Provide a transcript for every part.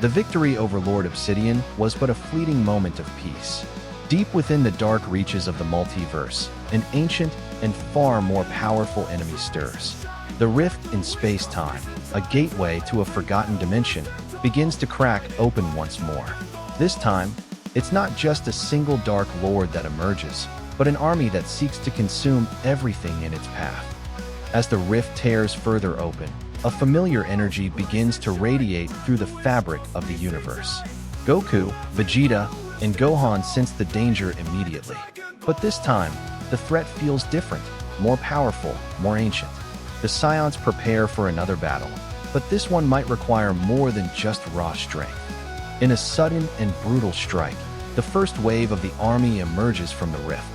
The victory over Lord Obsidian was but a fleeting moment of peace. Deep within the dark reaches of the multiverse, an ancient and far more powerful enemy stirs. The rift in space-time, a gateway to a forgotten dimension, begins to crack open once more. This time, it's not just a single Dark Lord that emerges, but an army that seeks to consume everything in its path. As the rift tears further open, a familiar energy begins to radiate through the fabric of the universe. Goku, Vegeta, and Gohan sense the danger immediately. But this time, the threat feels different, more powerful, more ancient. The Saiyans prepare for another battle, but this one might require more than just raw strength. In a sudden and brutal strike, the first wave of the army emerges from the rift.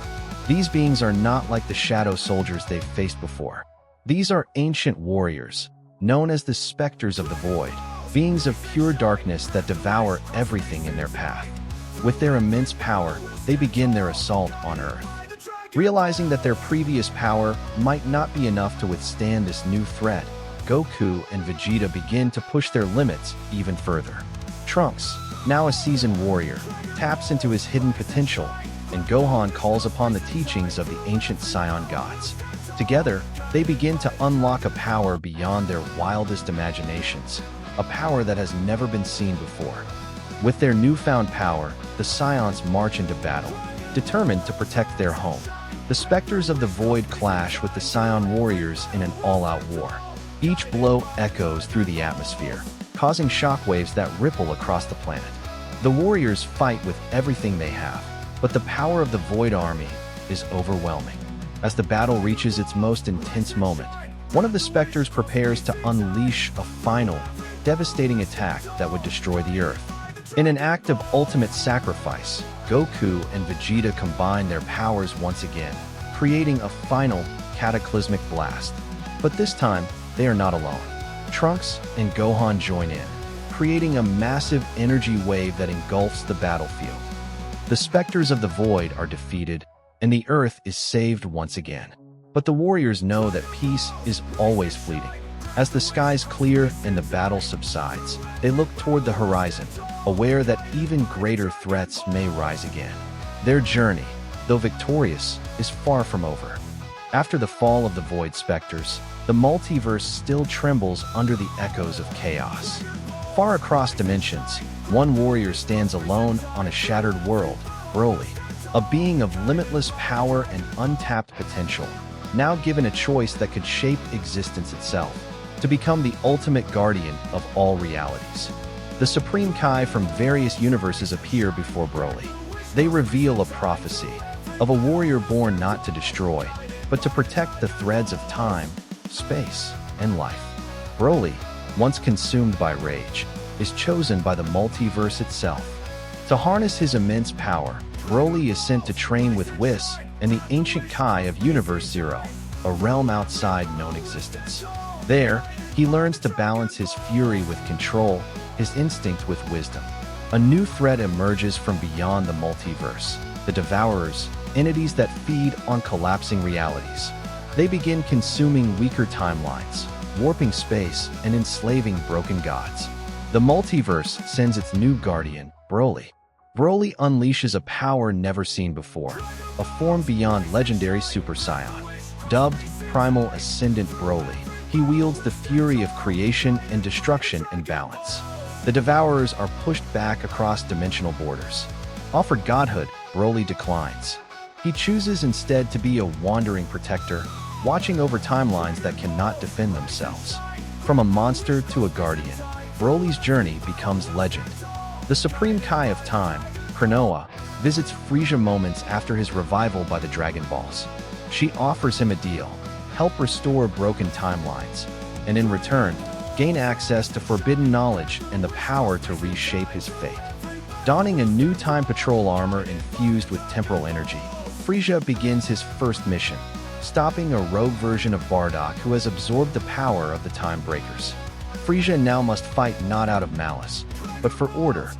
These beings are not like the shadow soldiers they've faced before. These are ancient warriors, known as the Spectres of the Void, beings of pure darkness that devour everything in their path. With their immense power, they begin their assault on Earth. Realizing that their previous power might not be enough to withstand this new threat, Goku and Vegeta begin to push their limits even further. Trunks, now a seasoned warrior, taps into his hidden potential, and Gohan calls upon the teachings of the ancient Saiyan gods. Together, they begin to unlock a power beyond their wildest imaginations, a power that has never been seen before. With their newfound power, the Saiyans march into battle, determined to protect their home. The Spectres of the Void clash with the Saiyan warriors in an all-out war. Each blow echoes through the atmosphere, causing shockwaves that ripple across the planet. The warriors fight with everything they have, but the power of the Void Army is overwhelming. As the battle reaches its most intense moment, one of the Spectres prepares to unleash a final, devastating attack that would destroy the Earth. In an act of ultimate sacrifice, Goku and Vegeta combine their powers once again, creating a final, cataclysmic blast. But this time, they are not alone. Trunks and Gohan join in, creating a massive energy wave that engulfs the battlefield. The Spectres of the Void are defeated, and the Earth is saved once again. But the warriors know that peace is always fleeting. As the skies clear and the battle subsides, they look toward the horizon, aware that even greater threats may rise again. Their journey, though victorious, is far from over. After the fall of the Void Spectres, the multiverse still trembles under the echoes of chaos. Far across dimensions, one warrior stands alone on a shattered world, Broly, a being of limitless power and untapped potential, now given a choice that could shape existence itself, to become the ultimate guardian of all realities. The Supreme Kai from various universes appear before Broly. They reveal a prophecy of a warrior born not to destroy, but to protect the threads of time, space, and life. Broly, once consumed by rage, is chosen by the multiverse itself. To harness his immense power, Broly is sent to train with Whis and the ancient Kai of Universe Zero, a realm outside known existence. There, he learns to balance his fury with control, his instinct with wisdom. A new threat emerges from beyond the multiverse, the Devourers, entities that feed on collapsing realities. They begin consuming weaker timelines, warping space, and enslaving broken gods. The multiverse sends its new guardian, Broly. Broly unleashes a power never seen before, a form beyond legendary Super Saiyan. Dubbed Primal Ascendant Broly, he wields the fury of creation and destruction in balance. The Devourers are pushed back across dimensional borders. Offered godhood, Broly declines. He chooses instead to be a wandering protector, watching over timelines that cannot defend themselves. From a monster to a guardian, Broly's journey becomes legend. The Supreme Kai of Time, Kranoa, visits Frieza moments after his revival by the Dragon Balls. She offers him a deal: help restore broken timelines, and in return, gain access to forbidden knowledge and the power to reshape his fate. Donning a new Time Patrol armor infused with temporal energy, Frieza begins his first mission, stopping a rogue version of Bardock who has absorbed the power of the Time Breakers. Frieza now must fight not out of malice, but for order.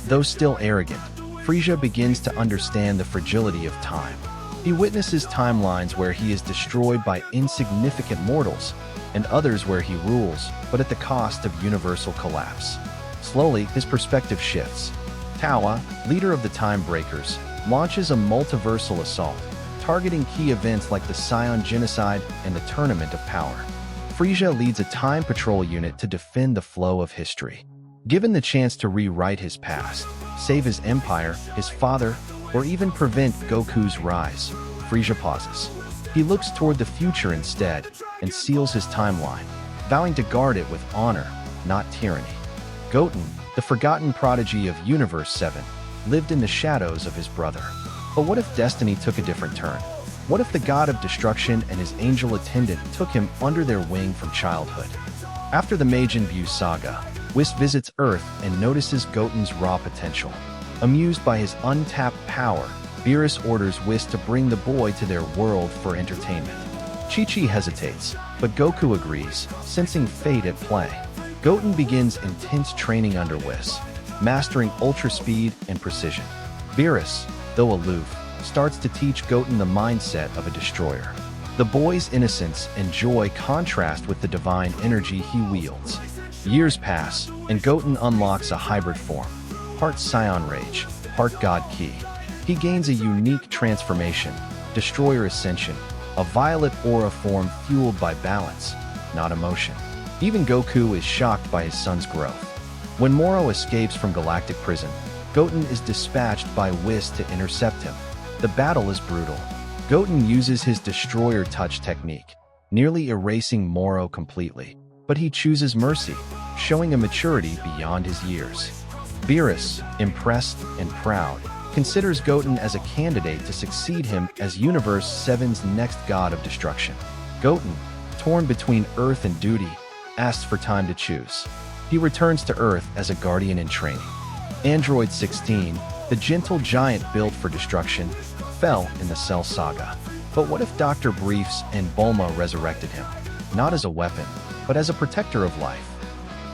Though still arrogant, Frieza begins to understand the fragility of time. He witnesses timelines where he is destroyed by insignificant mortals, and others where he rules, but at the cost of universal collapse. Slowly, his perspective shifts. Tawa, leader of the Time Breakers, launches a multiversal assault, targeting key events like the Saiyan genocide and the Tournament of Power. Frieza leads a time patrol unit to defend the flow of history. Given the chance to rewrite his past, save his empire, his father, or even prevent Goku's rise, Frieza pauses. He looks toward the future instead and seals his timeline, vowing to guard it with honor, not tyranny. Goten, the forgotten prodigy of Universe 7, lived in the shadows of his brother. But what if destiny took a different turn? What if the god of destruction and his angel attendant took him under their wing from childhood? After the Majin Buu saga, Whis visits Earth and notices Goten's raw potential. Amused by his untapped power, Beerus orders Whis to bring the boy to their world for entertainment. Chi-Chi hesitates, but Goku agrees, sensing fate at play. Goten begins intense training under Whis, mastering ultra speed and precision. Beerus, though aloof, starts to teach Goten the mindset of a destroyer. The boy's innocence and joy contrast with the divine energy he wields. Years pass, and Goten unlocks a hybrid form, part Saiyan Rage, part God Ki. He gains a unique transformation, Destroyer Ascension, a violet aura form fueled by balance, not emotion. Even Goku is shocked by his son's growth. When Moro escapes from galactic prison, Goten is dispatched by Whis to intercept him. The battle is brutal. Goten uses his Destroyer Touch technique, nearly erasing Moro completely. But he chooses mercy, showing a maturity beyond his years. Beerus, impressed and proud, considers Goten as a candidate to succeed him as Universe 7's next god of destruction. Goten, torn between Earth and duty, asks for time to choose. He returns to Earth as a guardian in training. Android 16, the gentle giant built for destruction, fell in the Cell Saga. But what if Dr. Briefs and Bulma resurrected him? Not as a weapon, but as a protector of life.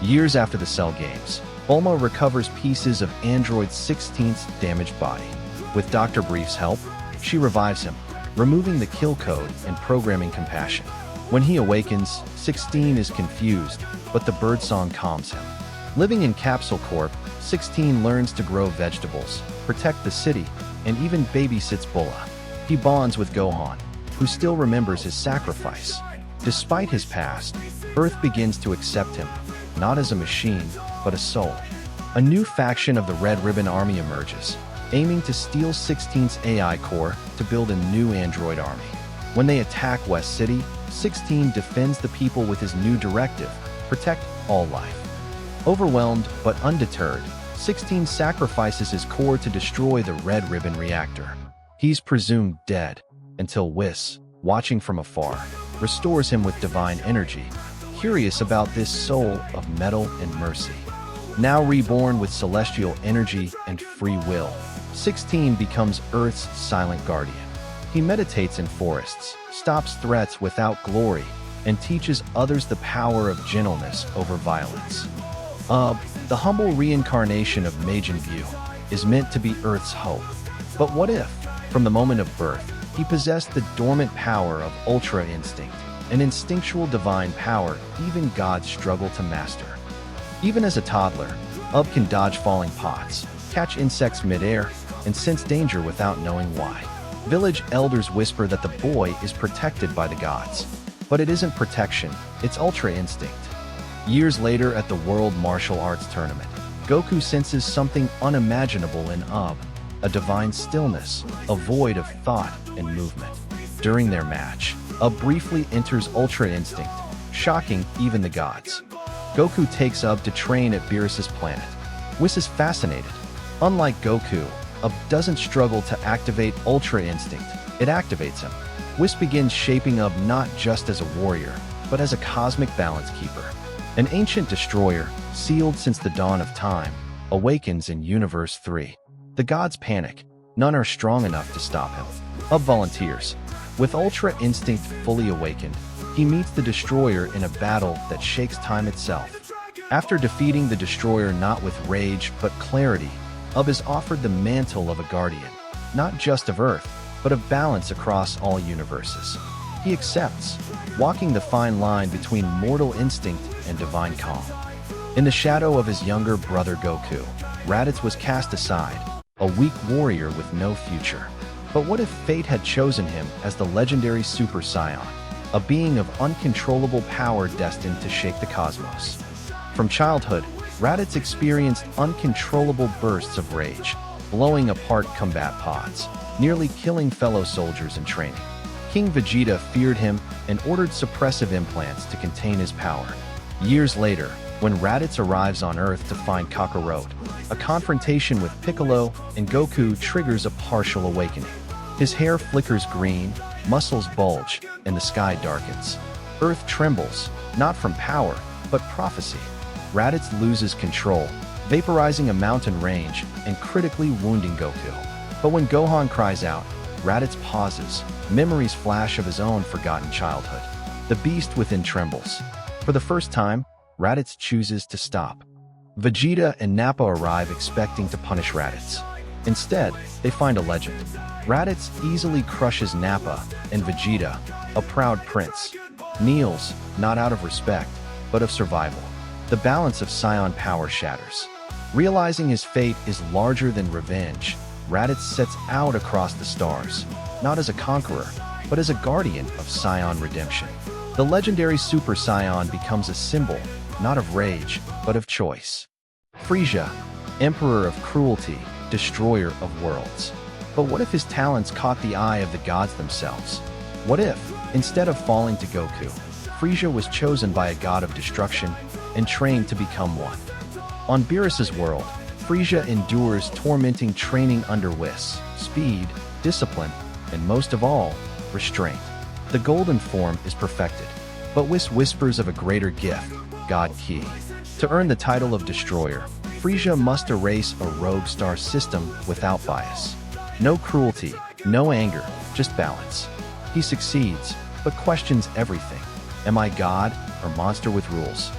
Years after the Cell Games, Bulma recovers pieces of Android 16's damaged body. With Dr. Brief's help, she revives him, removing the kill code and programming compassion. When he awakens, 16 is confused, but the birdsong calms him. Living in Capsule Corp, 16 learns to grow vegetables, protect the city, and even babysits Bulma. He bonds with Gohan, who still remembers his sacrifice. Despite his past, Earth begins to accept him, not as a machine, but a soul. A new faction of the Red Ribbon Army emerges, aiming to steal 16's AI core to build a new android army. When they attack West City, 16 defends the people with his new directive, protect all life. Overwhelmed but undeterred, 16 sacrifices his core to destroy the Red Ribbon reactor. He's presumed dead, until Whis, watching from afar, restores him with divine energy, curious about this soul of metal and mercy. Now reborn with celestial energy and free will, 16 becomes Earth's silent guardian. He meditates in forests, stops threats without glory, and teaches others the power of gentleness over violence. The humble reincarnation of Majin Buu is meant to be Earth's hope. But what if, from the moment of birth, he possessed the dormant power of Ultra Instinct, an instinctual divine power even gods struggle to master? Even as a toddler, Ub can dodge falling pots, catch insects mid-air, and sense danger without knowing why. Village elders whisper that the boy is protected by the gods. But it isn't protection, it's Ultra Instinct. Years later at the World Martial Arts Tournament, Goku senses something unimaginable in Ub, a divine stillness, a void of thought and movement. During their match, Ub briefly enters Ultra Instinct, shocking even the gods. Goku takes Ub to train at Beerus's planet. Whis is fascinated. Unlike Goku, Ub doesn't struggle to activate Ultra Instinct, it activates him. Whis begins shaping Ub not just as a warrior, but as a cosmic balance keeper. An ancient destroyer, sealed since the dawn of time, awakens in Universe 3. The gods panic. None are strong enough to stop him. Ub volunteers. With Ultra Instinct fully awakened, he meets the destroyer in a battle that shakes time itself. After defeating the destroyer not with rage but clarity, Ub is offered the mantle of a guardian, not just of Earth, but of balance across all universes. He accepts, walking the fine line between mortal instinct and divine calm. In the shadow of his younger brother Goku, Raditz was cast aside, a weak warrior with no future. But what if fate had chosen him as the legendary Super Saiyan, a being of uncontrollable power destined to shake the cosmos? From childhood, Raditz experienced uncontrollable bursts of rage, blowing apart combat pods, nearly killing fellow soldiers in training. King Vegeta feared him and ordered suppressive implants to contain his power. Years later, when Raditz arrives on Earth to find Kakarot, a confrontation with Piccolo and Goku triggers a partial awakening. His hair flickers green, muscles bulge, and the sky darkens. Earth trembles, not from power, but prophecy. Raditz loses control, vaporizing a mountain range and critically wounding Goku. But when Gohan cries out, Raditz pauses, memories flash of his own forgotten childhood. The beast within trembles. For the first time, Raditz chooses to stop. Vegeta and Nappa arrive expecting to punish Raditz. Instead, they find a legend. Raditz easily crushes Nappa, and Vegeta, a proud prince, kneels, not out of respect, but of survival. The balance of Saiyan power shatters. Realizing his fate is larger than revenge, Raditz sets out across the stars, not as a conqueror, but as a guardian of Saiyan redemption. The legendary Super Saiyan becomes a symbol, not of rage, but of choice. Frieza, emperor of cruelty, destroyer of worlds. But what if his talents caught the eye of the gods themselves? What if, instead of falling to Goku, Frieza was chosen by a god of destruction and trained to become one? On Beerus's world, Frieza endures tormenting training under Whis, speed, discipline, and most of all, restraint. The golden form is perfected, but Whis whispers of a greater gift, God Ki. To earn the title of Destroyer, Frieza must erase a rogue star system without bias. No cruelty, no anger, just balance. He succeeds, but questions everything. Am I God or monster with rules?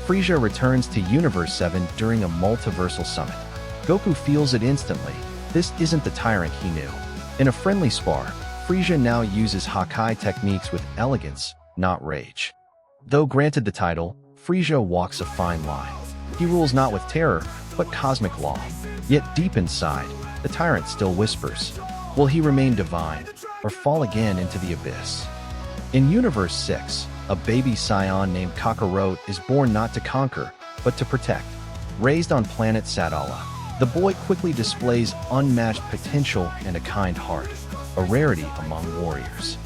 Frieza returns to Universe 7 during a multiversal summit. Goku feels it instantly. This isn't the tyrant he knew. In a friendly spar, Frieza now uses Hakai techniques with elegance, not rage. Though granted the title, Frieza walks a fine line. He rules not with terror, but cosmic law. Yet deep inside, the tyrant still whispers, will he remain divine, or fall again into the abyss? In Universe 6, a baby Saiyan named Kakarot is born not to conquer, but to protect. Raised on planet Sadala, the boy quickly displays unmatched potential and a kind heart, a rarity among warriors.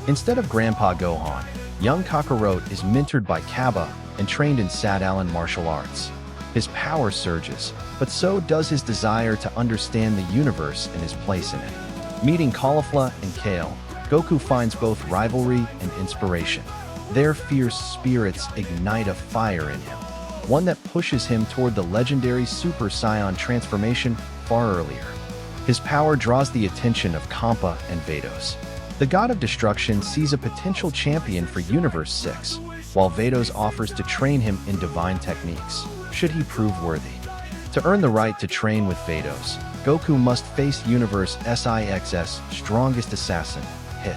Instead of Grandpa Gohan, young Kakarot is mentored by Kaba and trained in Sadalan martial arts. His power surges, but so does his desire to understand the universe and his place in it. Meeting Caulifla and Kale, Goku finds both rivalry and inspiration. Their fierce spirits ignite a fire in him, one that pushes him toward the legendary Super Saiyan transformation far earlier. His power draws the attention of Kampa and Vados. The god of destruction sees a potential champion for Universe 6, while Vados offers to train him in divine techniques, should he prove worthy. To earn the right to train with Vados, Goku must face Universe SIX's strongest assassin, Hit.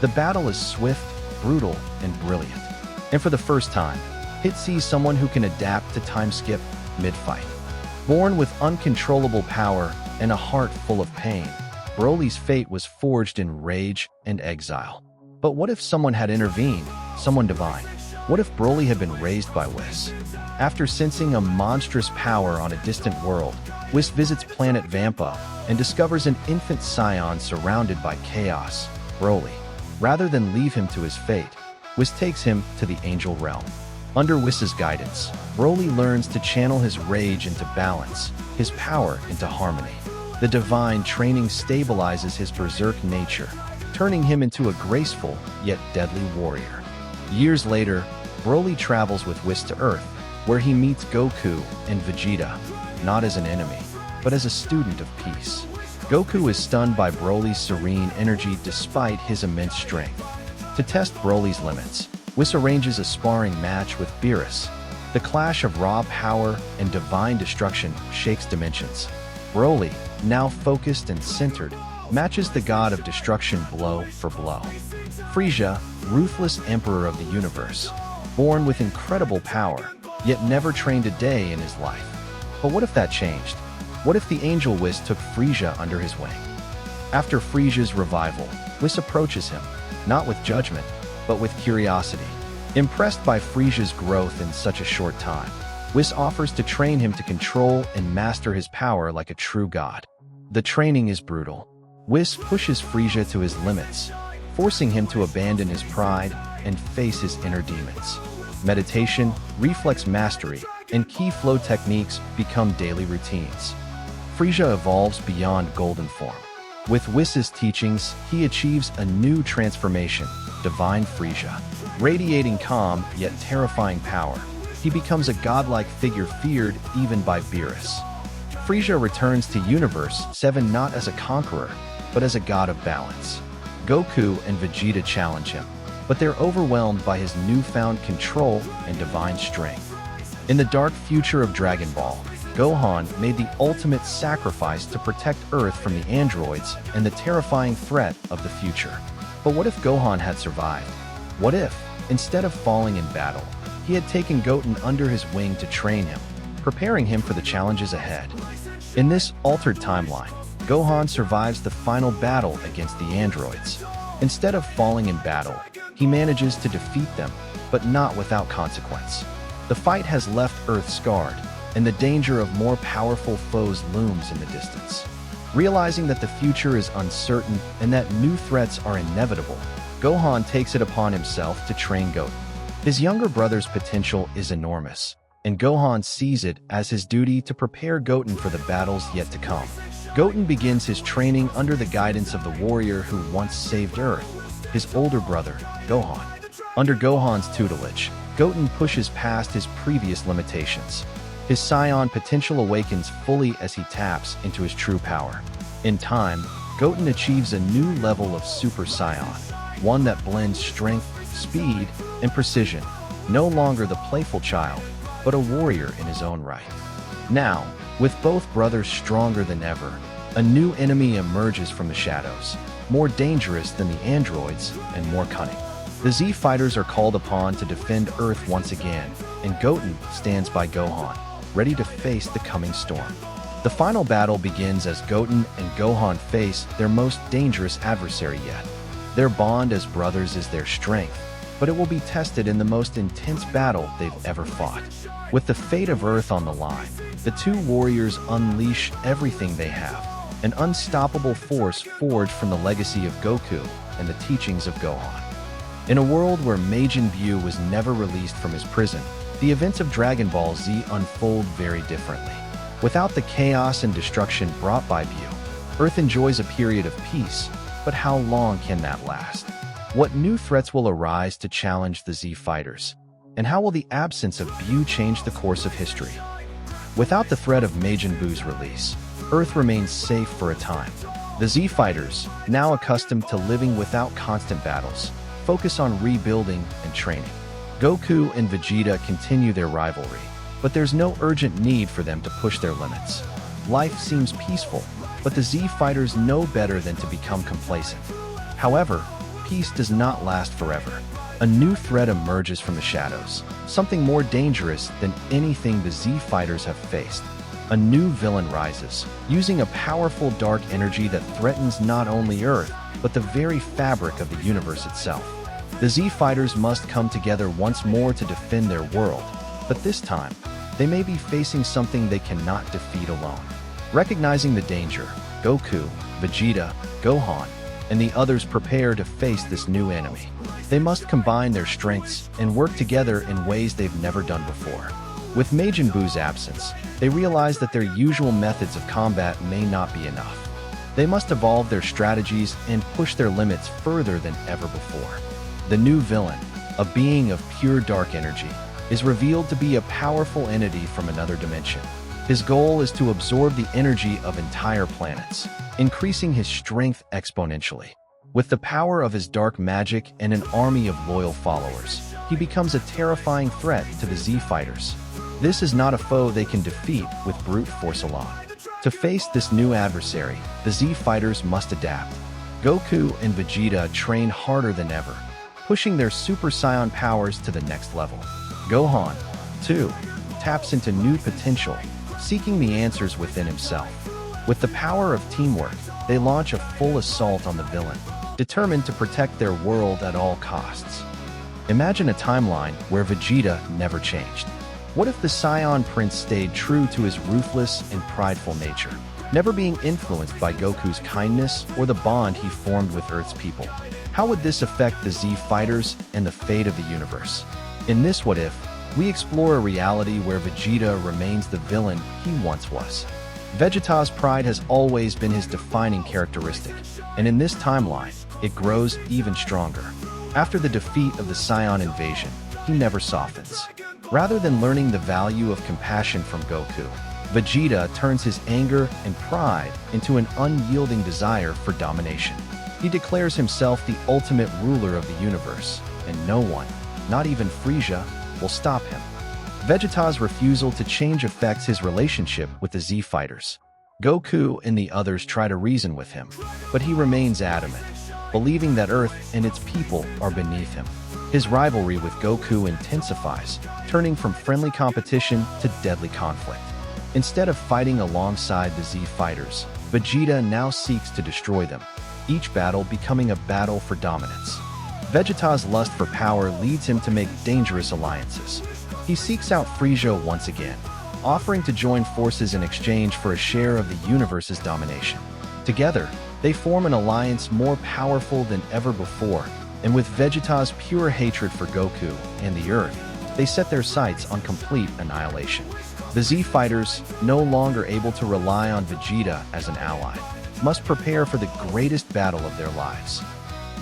The battle is swift, brutal, and brilliant. And for the first time, Hit sees someone who can adapt to time skip mid-fight. Born with uncontrollable power and a heart full of pain, Broly's fate was forged in rage and exile. But what if someone had intervened, someone divine? What if Broly had been raised by Whis? After sensing a monstrous power on a distant world, Whis visits planet Vampa and discovers an infant Saiyan surrounded by chaos, Broly. Rather than leave him to his fate, Whis takes him to the angel realm. Under Whis's guidance, Broly learns to channel his rage into balance, his power into harmony. The divine training stabilizes his berserk nature, turning him into a graceful yet deadly warrior. Years later, Broly travels with Whis to Earth, where he meets Goku and Vegeta, not as an enemy, but as a student of peace. Goku is stunned by Broly's serene energy despite his immense strength. To test Broly's limits, Whis arranges a sparring match with Beerus. The clash of raw power and divine destruction shakes dimensions. Broly, now focused and centered, matches the god of destruction blow for blow. Frieza, ruthless emperor of the universe, born with incredible power, yet never trained a day in his life. But what if that changed? What if the angel Whis took Frieza under his wing? After Frieza's revival, Whis approaches him, not with judgment, but with curiosity. Impressed by Frieza's growth in such a short time, Whis offers to train him to control and master his power like a true god. The training is brutal. Whis pushes Frieza to his limits, forcing him to abandon his pride and face his inner demons. Meditation, reflex mastery, and key flow techniques become daily routines. Frieza evolves beyond golden form. With Whis' teachings, he achieves a new transformation, Divine Frieza. Radiating calm yet terrifying power, he becomes a godlike figure feared even by Beerus. Frieza returns to Universe 7 not as a conqueror, but as a god of balance. Goku and Vegeta challenge him, but they're overwhelmed by his newfound control and divine strength. In the dark future of Dragon Ball, Gohan made the ultimate sacrifice to protect Earth from the androids and the terrifying threat of the future. But what if Gohan had survived? What if, instead of falling in battle, he had taken Goten under his wing to train him, preparing him for the challenges ahead? In this altered timeline, Gohan survives the final battle against the androids. Instead of falling in battle, he manages to defeat them, but not without consequence. The fight has left Earth scarred, and the danger of more powerful foes looms in the distance. Realizing that the future is uncertain and that new threats are inevitable, Gohan takes it upon himself to train Goten. His younger brother's potential is enormous, and Gohan sees it as his duty to prepare Goten for the battles yet to come. Goten begins his training under the guidance of the warrior who once saved Earth, his older brother, Gohan. Under Gohan's tutelage, Goten pushes past his previous limitations. His Saiyan potential awakens fully as he taps into his true power. In time, Goten achieves a new level of Super Saiyan, one that blends strength, speed, and precision, no longer the playful child, but a warrior in his own right. Now, with both brothers stronger than ever, a new enemy emerges from the shadows, more dangerous than the androids and more cunning. The Z Fighters are called upon to defend Earth once again, and Goten stands by Gohan, ready to face the coming storm. The final battle begins as Goten and Gohan face their most dangerous adversary yet. Their bond as brothers is their strength, but it will be tested in the most intense battle they've ever fought. With the fate of Earth on the line, the two warriors unleash everything they have, an unstoppable force forged from the legacy of Goku and the teachings of Gohan. In a world where Majin Buu was never released from his prison, the events of Dragon Ball Z unfold very differently. Without the chaos and destruction brought by Buu, Earth enjoys a period of peace, but how long can that last? What new threats will arise to challenge the Z Fighters? And how will the absence of Buu change the course of history? Without the threat of Majin Buu's release, Earth remains safe for a time. The Z Fighters, now accustomed to living without constant battles, focus on rebuilding and training. Goku and Vegeta continue their rivalry, but there's no urgent need for them to push their limits. Life seems peaceful, but the Z Fighters know better than to become complacent. However, peace does not last forever. A new threat emerges from the shadows, something more dangerous than anything the Z Fighters have faced. A new villain rises, using a powerful dark energy that threatens not only Earth, but the very fabric of the universe itself. The Z Fighters must come together once more to defend their world, but this time, they may be facing something they cannot defeat alone. Recognizing the danger, Goku, Vegeta, Gohan, and the others prepare to face this new enemy. They must combine their strengths and work together in ways they've never done before. With Majin Buu's absence, they realize that their usual methods of combat may not be enough. They must evolve their strategies and push their limits further than ever before. The new villain, a being of pure dark energy, is revealed to be a powerful entity from another dimension. His goal is to absorb the energy of entire planets, increasing his strength exponentially. With the power of his dark magic and an army of loyal followers, he becomes a terrifying threat to the Z Fighters. This is not a foe they can defeat with brute force alone. To face this new adversary, the Z Fighters must adapt. Goku and Vegeta train harder than ever, pushing their Super Saiyan powers to the next level. Gohan, too, taps into new potential, seeking the answers within himself. With the power of teamwork, they launch a full assault on the villain, determined to protect their world at all costs. Imagine a timeline where Vegeta never changed. What if the Saiyan Prince stayed true to his ruthless and prideful nature, never being influenced by Goku's kindness or the bond he formed with Earth's people? How would this affect the Z Fighters and the fate of the universe? In this What If, we explore a reality where Vegeta remains the villain he once was. Vegeta's pride has always been his defining characteristic, and in this timeline, it grows even stronger. After the defeat of the Saiyan invasion, he never softens. Rather than learning the value of compassion from Goku, Vegeta turns his anger and pride into an unyielding desire for domination. He declares himself the ultimate ruler of the universe, and no one, not even Frieza, will stop him. Vegeta's refusal to change affects his relationship with the Z Fighters. Goku and the others try to reason with him, but he remains adamant, believing that Earth and its people are beneath him. His rivalry with Goku intensifies, turning from friendly competition to deadly conflict. Instead of fighting alongside the Z Fighters, Vegeta now seeks to destroy them, each battle becoming a battle for dominance. Vegeta's lust for power leads him to make dangerous alliances. He seeks out Frieza once again, offering to join forces in exchange for a share of the universe's domination. Together, they form an alliance more powerful than ever before, and with Vegeta's pure hatred for Goku and the Earth, they set their sights on complete annihilation. The Z Fighters, no longer able to rely on Vegeta as an ally, must prepare for the greatest battle of their lives.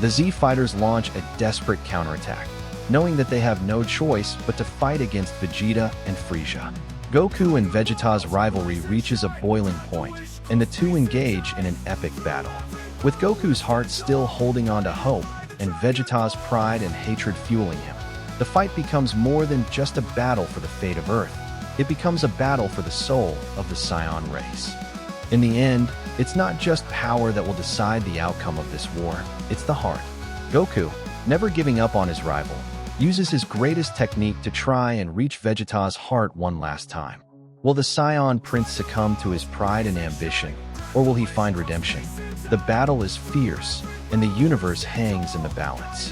The Z Fighters launch a desperate counterattack, knowing that they have no choice but to fight against Vegeta and Frieza. Goku and Vegeta's rivalry reaches a boiling point, and the two engage in an epic battle. With Goku's heart still holding on to hope, and Vegeta's pride and hatred fueling him, the fight becomes more than just a battle for the fate of Earth. It becomes a battle for the soul of the Saiyan race. In the end, it's not just power that will decide the outcome of this war, it's the heart. Goku, never giving up on his rival, uses his greatest technique to try and reach Vegeta's heart one last time. Will the Saiyan Prince succumb to his pride and ambition, or will he find redemption? The battle is fierce, and the universe hangs in the balance.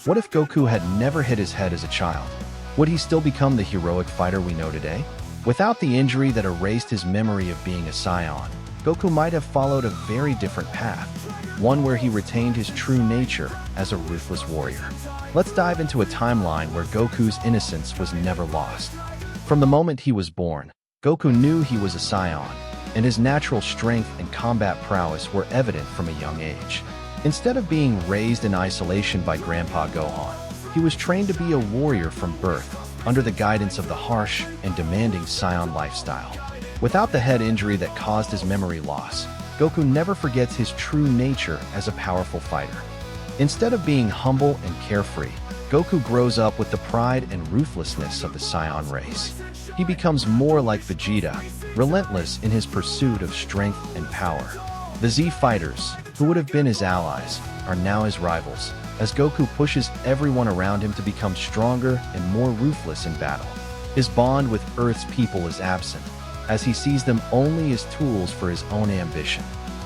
What if Goku had never hit his head as a child? Would he still become the heroic fighter we know today? Without the injury that erased his memory of being a Saiyan, Goku might have followed a very different path, one where he retained his true nature as a ruthless warrior. Let's dive into a timeline where Goku's innocence was never lost. From the moment he was born, Goku knew he was a Saiyan, and his natural strength and combat prowess were evident from a young age. Instead of being raised in isolation by Grandpa Gohan, he was trained to be a warrior from birth, under the guidance of the harsh and demanding Saiyan lifestyle. Without the head injury that caused his memory loss, Goku never forgets his true nature as a powerful fighter. Instead of being humble and carefree, Goku grows up with the pride and ruthlessness of the Saiyan race. He becomes more like Vegeta, relentless in his pursuit of strength and power. The Z Fighters, who would have been his allies, are now his rivals, as Goku pushes everyone around him to become stronger and more ruthless in battle. His bond with Earth's people is absent, as he sees them only as tools for his own ambition.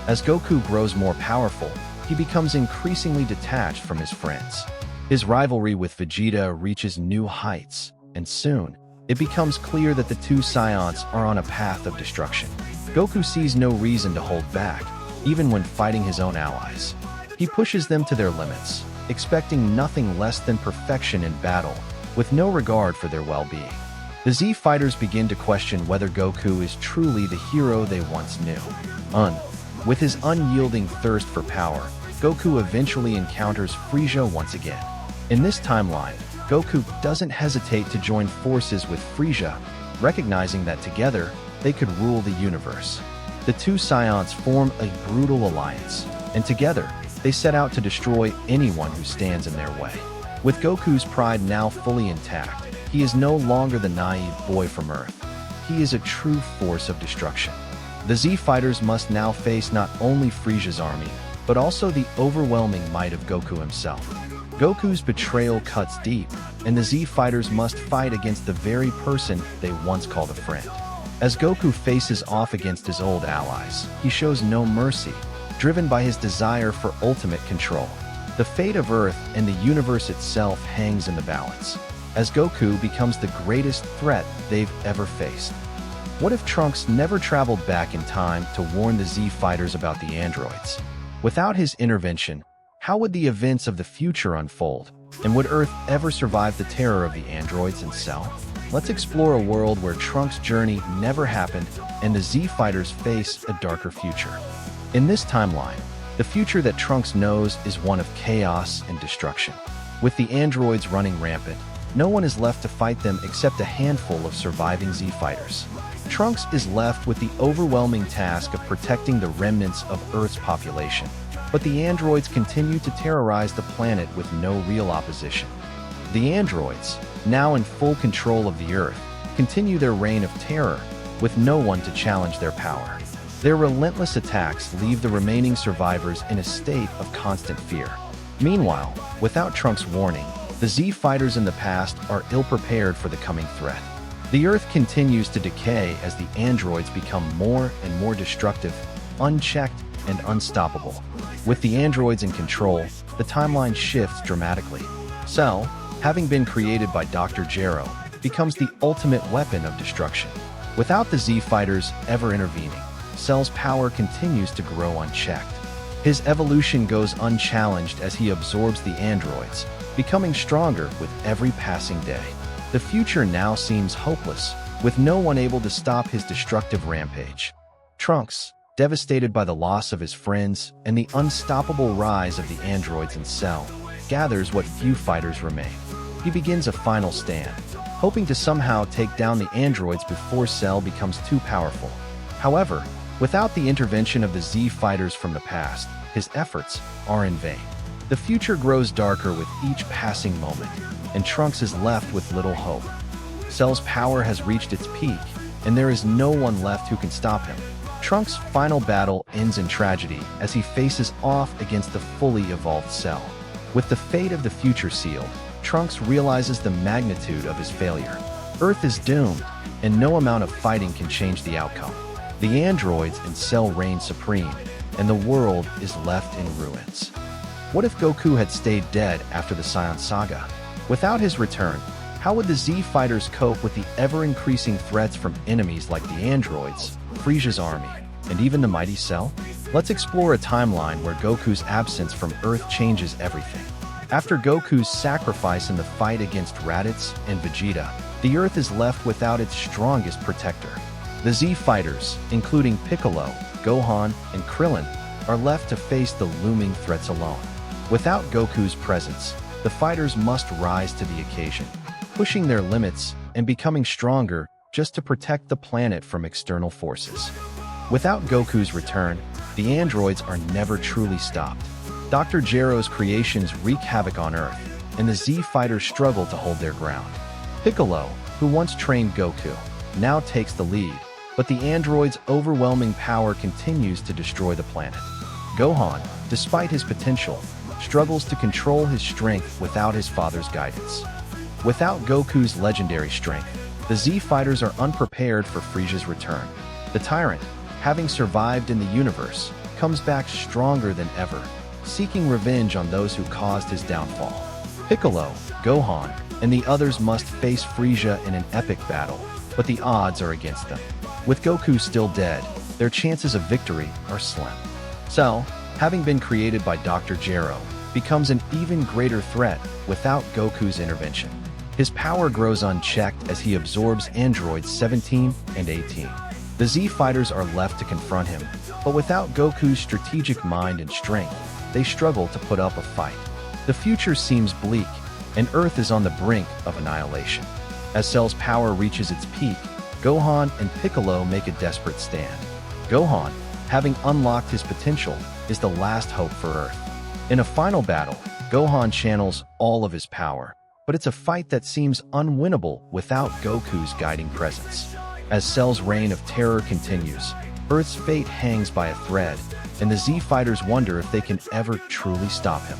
As Goku grows more powerful, he becomes increasingly detached from his friends. His rivalry with Vegeta reaches new heights, and soon, it becomes clear that the two Saiyans are on a path of destruction. Goku sees no reason to hold back, even when fighting his own allies. He pushes them to their limits, expecting nothing less than perfection in battle, with no regard for their well-being. The Z Fighters begin to question whether Goku is truly the hero they once knew. With his unyielding thirst for power, Goku eventually encounters Frieza once again. In this timeline, Goku doesn't hesitate to join forces with Frieza, recognizing that together, they could rule the universe. The two Saiyans form a brutal alliance, and together, they set out to destroy anyone who stands in their way. With Goku's pride now fully intact, he is no longer the naive boy from Earth. He is a true force of destruction. The Z Fighters must now face not only Frieza's army, but also the overwhelming might of Goku himself. Goku's betrayal cuts deep, and the Z fighters must fight against the very person they once called a friend. As Goku faces off against his old allies, he shows no mercy, driven by his desire for ultimate control. The fate of Earth and the universe itself hangs in the balance, as Goku becomes the greatest threat they've ever faced. What if Trunks never traveled back in time to warn the Z fighters about the androids? Without his intervention, how would the events of the future unfold? And would Earth ever survive the terror of the androids and Cell? Let's explore a world where Trunks' journey never happened and the Z fighters face a darker future. In this timeline, the future that Trunks knows is one of chaos and destruction. With the androids running rampant, no one is left to fight them except a handful of surviving Z fighters. Trunks is left with the overwhelming task of protecting the remnants of Earth's population. But the androids continue to terrorize the planet with no real opposition. The androids, now in full control of the Earth, continue their reign of terror, with no one to challenge their power. Their relentless attacks leave the remaining survivors in a state of constant fear. Meanwhile, without Trunks' warning, the Z fighters in the past are ill-prepared for the coming threat. The Earth continues to decay as the androids become more and more destructive, unchecked, and unstoppable. With the androids in control, the timeline shifts dramatically. Cell, having been created by Dr. Gero, becomes the ultimate weapon of destruction. Without the Z fighters ever intervening, Cell's power continues to grow unchecked. His evolution goes unchallenged as he absorbs the androids, becoming stronger with every passing day. The future now seems hopeless, with no one able to stop his destructive rampage. Trunks, devastated by the loss of his friends and the unstoppable rise of the androids in Cell, gathers what few fighters remain. He begins a final stand, hoping to somehow take down the androids before Cell becomes too powerful. However, without the intervention of the Z fighters from the past, his efforts are in vain. The future grows darker with each passing moment, and Trunks is left with little hope. Cell's power has reached its peak, and there is no one left who can stop him. Trunks' final battle ends in tragedy as he faces off against the fully evolved Cell. With the fate of the future sealed, Trunks realizes the magnitude of his failure. Earth is doomed, and no amount of fighting can change the outcome. The androids and Cell reign supreme, and the world is left in ruins. What if Goku had stayed dead after the Saiyan saga? Without his return, how would the Z fighters cope with the ever-increasing threats from enemies like the androids, Frieza's army, and even the mighty Cell? Let's explore a timeline where Goku's absence from Earth changes everything. After Goku's sacrifice in the fight against Raditz and Vegeta, the Earth is left without its strongest protector. The Z fighters, including Piccolo, Gohan, and Krillin, are left to face the looming threats alone. Without Goku's presence, the fighters must rise to the occasion, pushing their limits and becoming stronger just to protect the planet from external forces. Without Goku's return, the androids are never truly stopped. Dr. Gero's creations wreak havoc on Earth, and the Z fighters struggle to hold their ground. Piccolo, who once trained Goku, now takes the lead, but the android's overwhelming power continues to destroy the planet. Gohan, despite his potential, struggles to control his strength without his father's guidance. Without Goku's legendary strength, the Z fighters are unprepared for Frieza's return. The tyrant, having survived in the universe, comes back stronger than ever, seeking revenge on those who caused his downfall. Piccolo, Gohan, and the others must face Frieza in an epic battle, but the odds are against them. With Goku still dead, their chances of victory are slim. Cell, having been created by Dr. Gero, becomes an even greater threat without Goku's intervention. His power grows unchecked as he absorbs androids 17 and 18. The Z fighters are left to confront him, but without Goku's strategic mind and strength, they struggle to put up a fight. The future seems bleak, and Earth is on the brink of annihilation. As Cell's power reaches its peak, Gohan and Piccolo make a desperate stand. Gohan, having unlocked his potential, is the last hope for Earth. In a final battle, Gohan channels all of his power, but it's a fight that seems unwinnable without Goku's guiding presence. As Cell's reign of terror continues, Earth's fate hangs by a thread, and the Z fighters wonder if they can ever truly stop him.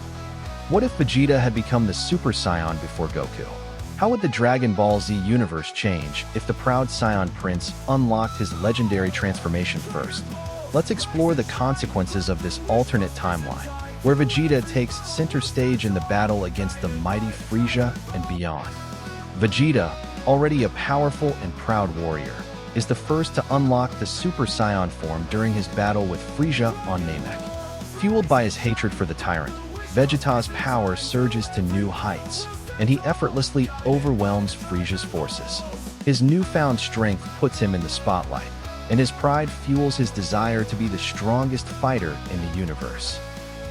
What if Vegeta had become the Super Saiyan before Goku? How would the Dragon Ball Z universe change if the proud Saiyan Prince unlocked his legendary transformation first? Let's explore the consequences of this alternate timeline, where Vegeta takes center stage in the battle against the mighty Frieza and beyond. Vegeta, already a powerful and proud warrior, is the first to unlock the Super Saiyan form during his battle with Frieza on Namek. Fueled by his hatred for the tyrant, Vegeta's power surges to new heights, and he effortlessly overwhelms Frieza's forces. His newfound strength puts him in the spotlight, and his pride fuels his desire to be the strongest fighter in the universe.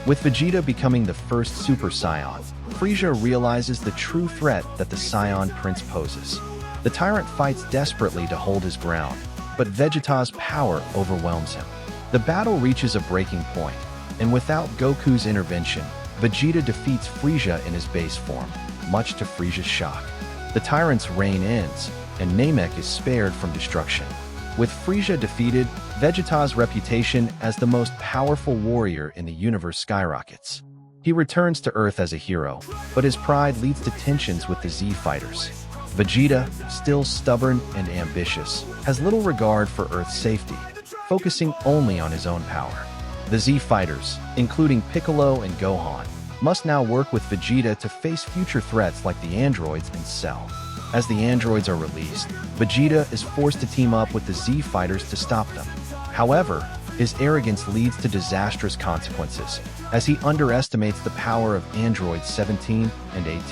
With Vegeta becoming the first Super Saiyan, Frieza realizes the true threat that the Saiyan Prince poses. The tyrant fights desperately to hold his ground, but Vegeta's power overwhelms him. The battle reaches a breaking point, and without Goku's intervention, Vegeta defeats Frieza in his base form, much to Frieza's shock. The tyrant's reign ends, and Namek is spared from destruction. With Frieza defeated, Vegeta's reputation as the most powerful warrior in the universe skyrockets. He returns to Earth as a hero, but his pride leads to tensions with the Z fighters. Vegeta, still stubborn and ambitious, has little regard for Earth's safety, focusing only on his own power. The Z fighters, including Piccolo and Gohan, must now work with Vegeta to face future threats like the androids and Cell. As the androids are released, Vegeta is forced to team up with the Z fighters to stop them. However, his arrogance leads to disastrous consequences, as he underestimates the power of androids 17 and 18.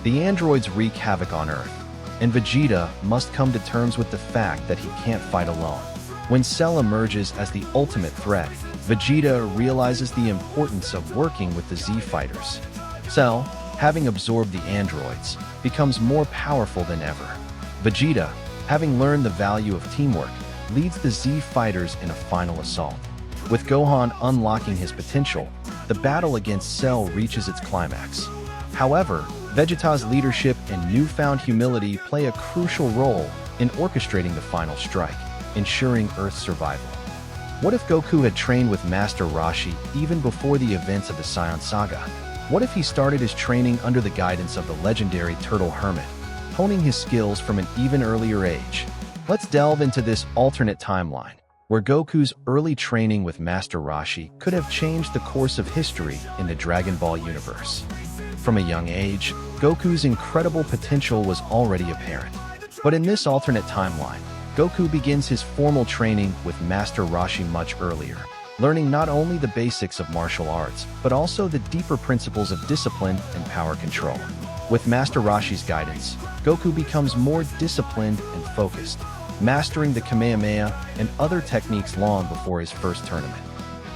The androids wreak havoc on Earth, and Vegeta must come to terms with the fact that he can't fight alone. When Cell emerges as the ultimate threat, Vegeta realizes the importance of working with the Z fighters. Cell, having absorbed the androids, becomes more powerful than ever. Vegeta, having learned the value of teamwork, leads the Z fighters in a final assault. With Gohan unlocking his potential, the battle against Cell reaches its climax. However, Vegeta's leadership and newfound humility play a crucial role in orchestrating the final strike, ensuring Earth's survival. What if Goku had trained with Master Roshi even before the events of the Saiyan Saga? What if he started his training under the guidance of the legendary Turtle Hermit, honing his skills from an even earlier age? Let's delve into this alternate timeline, where Goku's early training with Master Roshi could have changed the course of history in the Dragon Ball universe. From a young age, Goku's incredible potential was already apparent. But in this alternate timeline, Goku begins his formal training with Master Roshi much earlier, learning not only the basics of martial arts, but also the deeper principles of discipline and power control. With Master Roshi's guidance, Goku becomes more disciplined and focused, mastering the Kamehameha and other techniques long before his first tournament.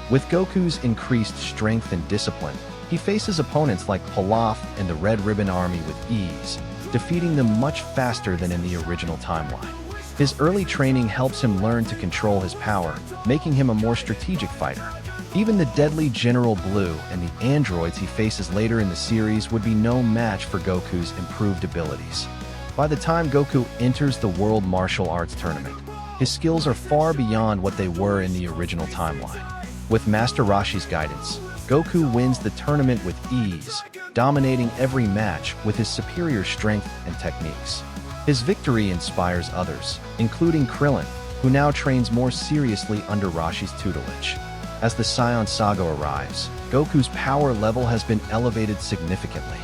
With Goku's increased strength and discipline, he faces opponents like Pilaf and the Red Ribbon Army with ease, defeating them much faster than in the original timeline. His early training helps him learn to control his power, making him a more strategic fighter. Even the deadly General Blue and the androids he faces later in the series would be no match for Goku's improved abilities. By the time Goku enters the World Martial Arts Tournament, his skills are far beyond what they were in the original timeline. With Master Roshi's guidance, Goku wins the tournament with ease, dominating every match with his superior strength and techniques. His victory inspires others, including Krillin, who now trains more seriously under Roshi's tutelage. As the Saiyan Saga arrives, Goku's power level has been elevated significantly.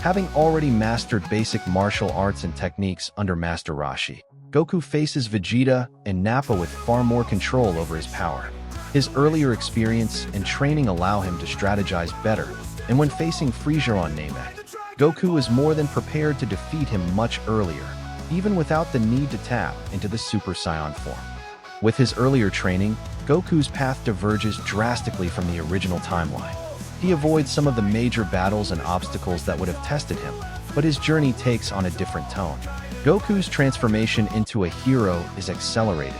Having already mastered basic martial arts and techniques under Master Roshi, Goku faces Vegeta and Nappa with far more control over his power. His earlier experience and training allow him to strategize better, and when facing Frieza on Namek, Goku is more than prepared to defeat him much earlier, even without the need to tap into the Super Saiyan form. With his earlier training, Goku's path diverges drastically from the original timeline. He avoids some of the major battles and obstacles that would have tested him, but his journey takes on a different tone. Goku's transformation into a hero is accelerated,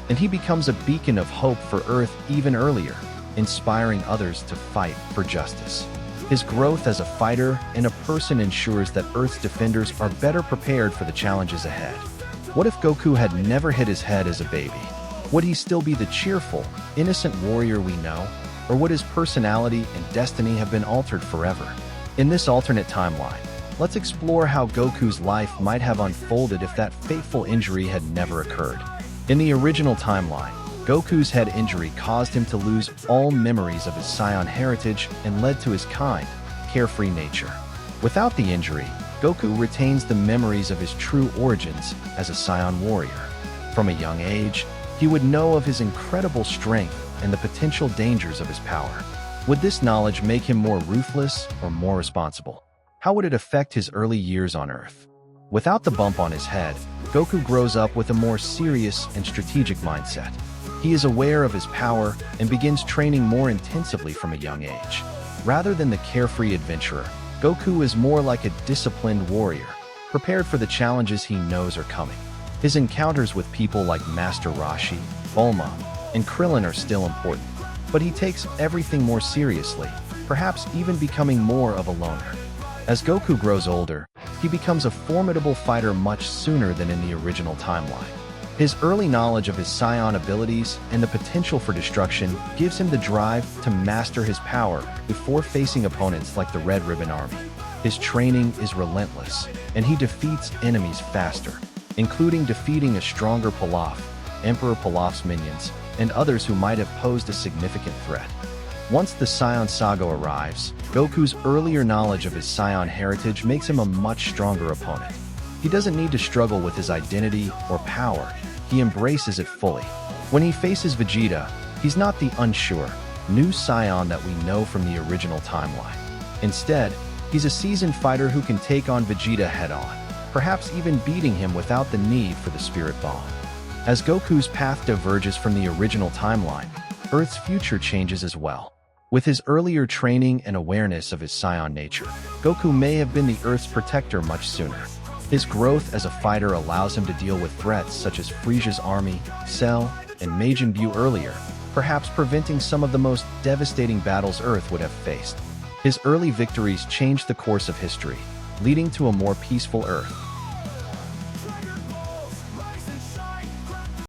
and he becomes a beacon of hope for Earth even earlier, inspiring others to fight for justice. His growth as a fighter and a person ensures that Earth's defenders are better prepared for the challenges ahead. What if Goku had never hit his head as a baby? Would he still be the cheerful, innocent warrior we know? Or would his personality and destiny have been altered forever? In this alternate timeline, let's explore how Goku's life might have unfolded if that fateful injury had never occurred. In the original timeline, Goku's head injury caused him to lose all memories of his Saiyan heritage and led to his kind, carefree nature. Without the injury, Goku retains the memories of his true origins as a Saiyan warrior. From a young age, he would know of his incredible strength and the potential dangers of his power. Would this knowledge make him more ruthless or more responsible? How would it affect his early years on Earth? Without the bump on his head, Goku grows up with a more serious and strategic mindset. He is aware of his power and begins training more intensively from a young age. Rather than the carefree adventurer, Goku is more like a disciplined warrior, prepared for the challenges he knows are coming. His encounters with people like Master Roshi, Bulma, and Krillin are still important, but he takes everything more seriously, perhaps even becoming more of a loner. As Goku grows older, he becomes a formidable fighter much sooner than in the original timeline. His early knowledge of his Saiyan abilities and the potential for destruction gives him the drive to master his power before facing opponents like the Red Ribbon Army. His training is relentless, and he defeats enemies faster, including defeating a stronger Pilaf, Emperor Pilaf's minions, and others who might have posed a significant threat. Once the Saiyan Saga arrives, Goku's earlier knowledge of his Saiyan heritage makes him a much stronger opponent. He doesn't need to struggle with his identity or power, he embraces it fully. When he faces Vegeta, he's not the unsure, new Saiyan that we know from the original timeline. Instead, he's a seasoned fighter who can take on Vegeta head-on, perhaps even beating him without the need for the Spirit Bomb. As Goku's path diverges from the original timeline, Earth's future changes as well. With his earlier training and awareness of his Saiyan nature, Goku may have been the Earth's protector much sooner. His growth as a fighter allows him to deal with threats such as Frieza's army, Cell, and Majin Buu earlier, perhaps preventing some of the most devastating battles Earth would have faced. His early victories changed the course of history, leading to a more peaceful Earth.